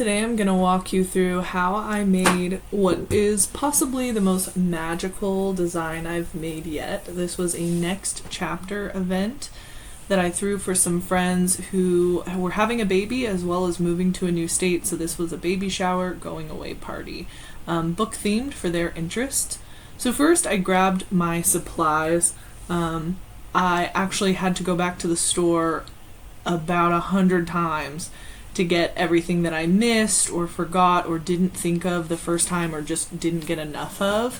Today I'm going to walk you through how I made what is possibly the most magical design I've made yet. This was a next chapter event that I threw for some friends who were having a baby as well as moving to a new state, so this was a baby shower going away party, book themed for their interest. So first I grabbed my supplies. I actually had to go back to the store about 100 times to get everything that I missed or forgot or didn't think of the first time or just didn't get enough of.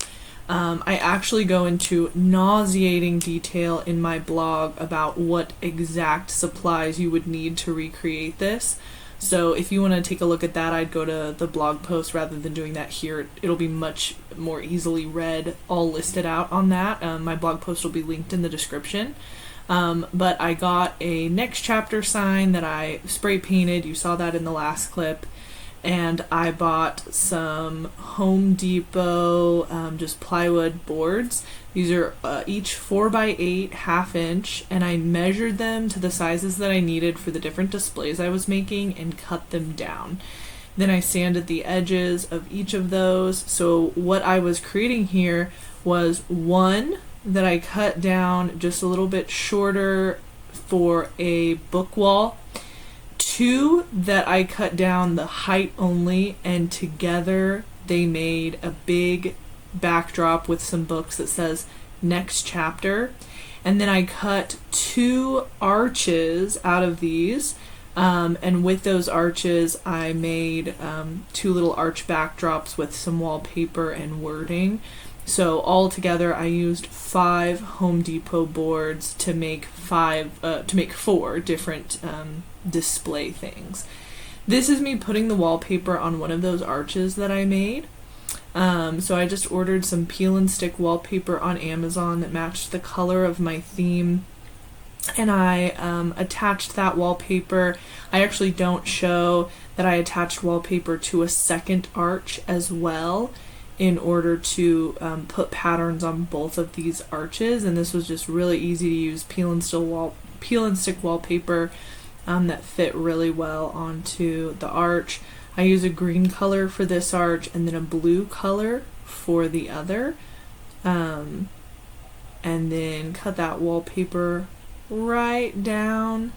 I actually go into nauseating detail in my blog about what exact supplies you would need to recreate this. So if you want to take a look at that, I'd go to the blog post rather than doing that here. It'll be much more easily read, all listed out on that. My blog post will be linked in the description. But I got a next chapter sign that I spray painted. You saw that in the last clip. And I bought some Home Depot just plywood boards. These are each 4x8 1/2 inch, and I measured them to the sizes that I needed for the different displays I was making and cut them down. Then I sanded the edges of each of those. So what I was creating here was one that I cut down just a little bit shorter for a book wall, two that I cut down the height only, and together they made a big backdrop with some books that says next chapter. And then I cut two arches out of these, and with those arches I made two little arch backdrops with some wallpaper and wording. So all together I used 5 Home Depot boards to make 4 different display things. This is me putting the wallpaper on one of those arches that I made. So I just ordered some peel and stick wallpaper on Amazon that matched the color of my theme, and I attached that wallpaper. I actually don't show that I attached wallpaper to a second arch as well, in order to put patterns on both of these arches, and this was just really easy to use peel and stick wallpaper that fit really well onto the arch. I use a green color for this arch and then a blue color for the other, and then cut that wallpaper right down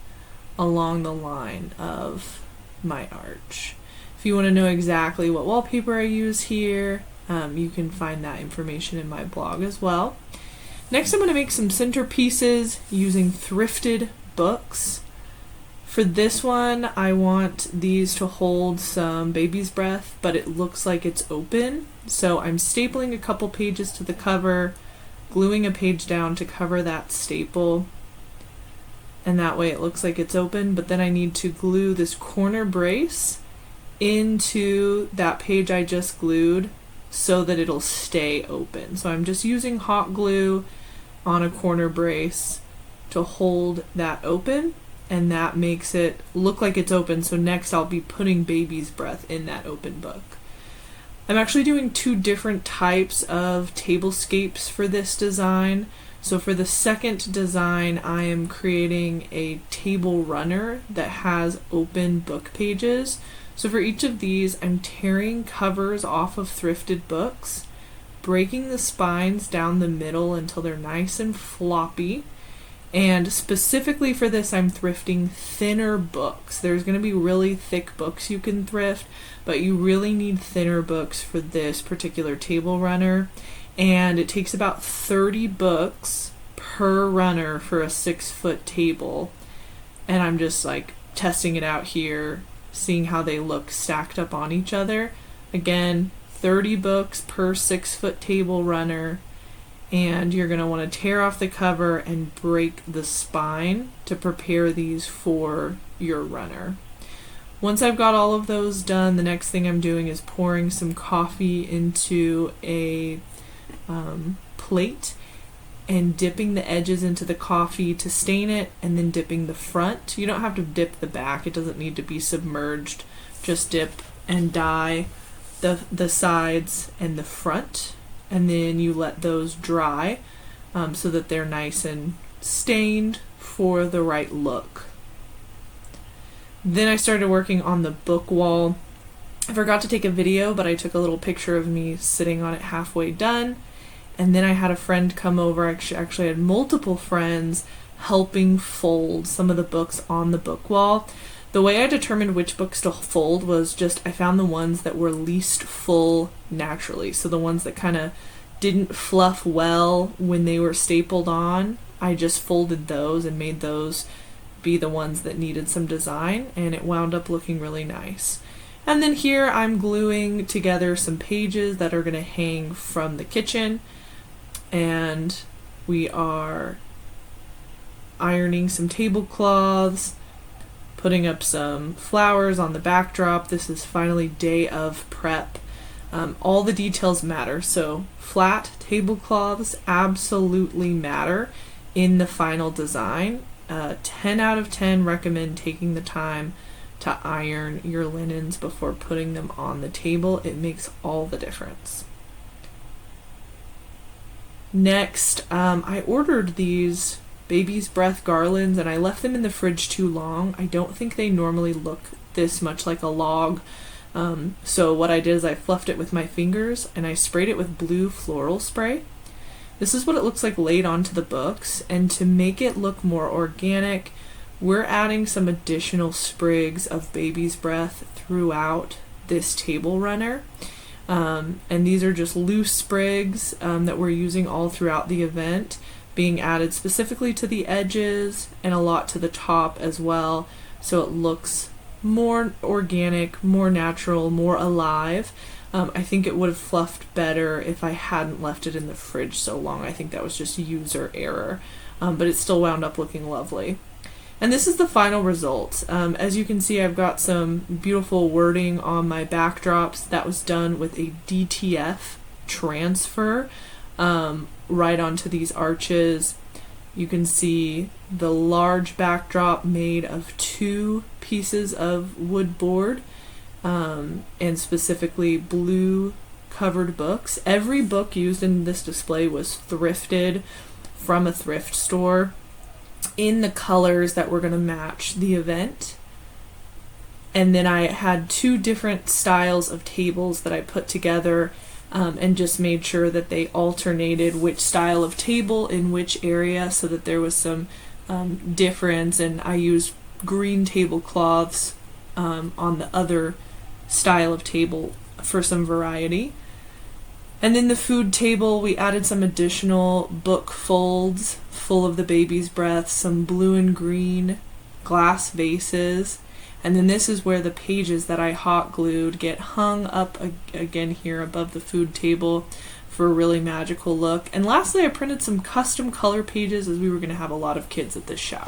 along the line of my arch. If you want to know exactly what wallpaper I use here, you can find that information in my blog as well. Next, I'm going to make some centerpieces using thrifted books. For this one, I want these to hold some baby's breath, but it looks like it's open. So I'm stapling a couple pages to the cover, gluing a page down to cover that staple, and that way it looks like it's open. But then I need to glue this corner brace into that page I just glued, so that it'll stay open. So I'm just using hot glue on a corner brace to hold that open, and that makes it look like it's open. So next I'll be putting baby's breath in that open book. I'm actually doing 2 different types of tablescapes for this design. So for the second design, I am creating a table runner that has open book pages. So for each of these, I'm tearing covers off of thrifted books, breaking the spines down the middle until they're nice and floppy. And specifically for this, I'm thrifting thinner books. There's going to be really thick books you can thrift, but you really need thinner books for this particular table runner. And it takes about 30 books per runner for a 6-foot table. And I'm just like testing it out here, seeing how they look stacked up on each other. Again, 30 books per 6-foot table runner, and you're going to want to tear off the cover and break the spine to prepare these for your runner. Once I've got all of those done, the next thing I'm doing is pouring some coffee into a plate and dipping the edges into the coffee to stain it, and then dipping the front. You don't have to dip the back, it doesn't need to be submerged. Just dip and dye the sides and the front, and then you let those dry so that they're nice and stained for the right look. Then I started working on the book wall. I forgot to take a video, but I took a little picture of me sitting on it halfway done. And then I had a friend come over. I actually had multiple friends helping fold some of the books on the book wall. The way I determined which books to fold was just I found the ones that were least full naturally. So the ones that kind of didn't fluff well when they were stapled on, I just folded those and made those be the ones that needed some design, and it wound up looking really nice. And then here I'm gluing together some pages that are going to hang from the kitchen, and we are ironing some tablecloths, putting up some flowers on the backdrop. This is finally day of prep. All the details matter, so flat tablecloths absolutely matter in the final design. 10 out of 10 recommend taking the time to iron your linens before putting them on the table. It makes all the difference. Next, I ordered these baby's breath garlands and I left them in the fridge too long. I don't think they normally look this much like a log. So what I did is I fluffed it with my fingers and I sprayed it with blue floral spray. This is what it looks like laid onto the books, and to make it look more organic, we're adding some additional sprigs of baby's breath throughout this table runner. And these are just loose sprigs that we're using all throughout the event, being added specifically to the edges and a lot to the top as well, so it looks more organic, more natural, more alive. I think it would have fluffed better if I hadn't left it in the fridge so long. I think that was just user error, but it still wound up looking lovely. And this is the final result. As you can see, I've got some beautiful wording on my backdrops. That was done with a DTF transfer right onto these arches. You can see the large backdrop made of 2 pieces of wood board, and specifically blue covered books. Every book used in this display was thrifted from a thrift store in the colors that were going to match the event. And then I had 2 different styles of tables that I put together and just made sure that they alternated which style of table in which area so that there was some difference. And I used green tablecloths on the other style of table for some variety. And then the food table, we added some additional book folds full of the baby's breath, some blue and green glass vases, and then this is where the pages that I hot glued get hung up again here above the food table for a really magical look. And lastly, I printed some custom color pages as we were going to have a lot of kids at this shop.